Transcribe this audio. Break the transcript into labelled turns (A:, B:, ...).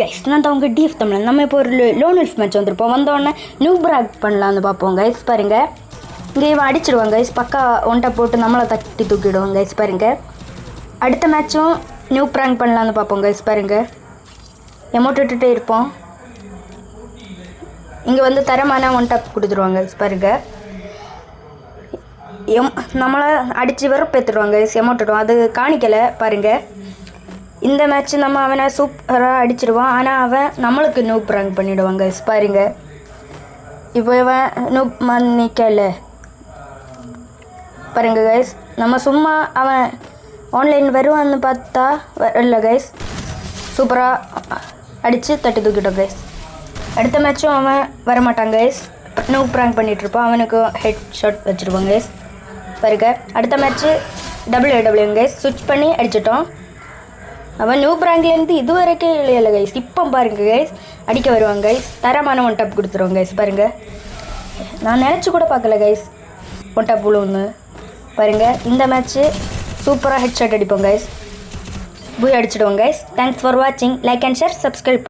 A: Guys நான் தான் உங்கள் டிஎஃப் தமிழ். நம்ம இப்போ ஒரு லோன் வெல்ஃப் மேட்ச் வந்திருப்போம். வந்தோடனே நியூ பிராக் பண்ணலான்னு பார்ப்போம் கைஸ். பாருங்கள், இங்கே இவன் அடிச்சிடுவாங்க கைஸ். பக்கா ஒன்றை போட்டு நம்மளை தட்டி தூக்கிடுவாங்க கைஸ். பாருங்கள், அடுத்த மேட்சும் நியூ ப்ராங்க் பண்ணலான்னு பார்ப்போம் கைஸ். பாருங்கள், எமௌண்ட் விட்டுட்டே இருப்போம். இங்கே வந்து தரமான ஒன் டாப் கொடுத்துருவாங்க கைஸ். பாருங்கள், நம்மளை அடித்து வெறுப்பேற்றுடுவாங்க கைஸ். எமௌண்ட் விடுவோம், அது காணிக்கலை. பாருங்கள், இந்த மேட்ச் நம்ம அவனை சூப்பராக அடிச்சிடுவான். ஆனால் அவன் நம்மளுக்கு நூப் ப்ராங்க் பண்ணிவிடுவாங்க கைஸ். பாருங்க, இப்போ இவன் நூப் மன்னிக்கல. பாருங்க கைஸ், நம்ம சும்மா அவன் ஆன்லைன் வருவான்னு பார்த்தா வரல கைஸ். சூப்பராக அடித்து தட்டி தூக்கிட்டோம் கைஸ். அடுத்த மேட்சும் அவன் வரமாட்டான் கைஸ். Noob prank பண்ணிகிட்ருப்பான். அவனுக்கு ஹெட் ஷாட் வச்சுருவாங்க கைஸ். பாருங்க, அடுத்த மேட்ச்சு டபிள்யூ கைஸ். ஸ்விட்ச் பண்ணி அடிச்சிட்டோம். அவன் நியூ ப்ராங்க்லேருந்து இது வரைக்கும் இல்லையில்ல கைஸ். இப்போ பாருங்கள் கைஸ், அடிக்க வருவாங்க கைஸ். தரமான ஒன் டாப் கொடுத்துருவோம் கைஸ். பாருங்கள், நான் நினச்சி கூட பார்க்கல கைஸ் ஒன் டாப் ஒன்று. பாருங்கள், இந்த மேட்ச்சு சூப்பராக ஹெட் ஷாட் அடிப்போம் கைஸ். போய் அடிச்சிடுவோம் கைஸ். தேங்க்ஸ் ஃபார் வாட்சிங். Like and share, subscribe.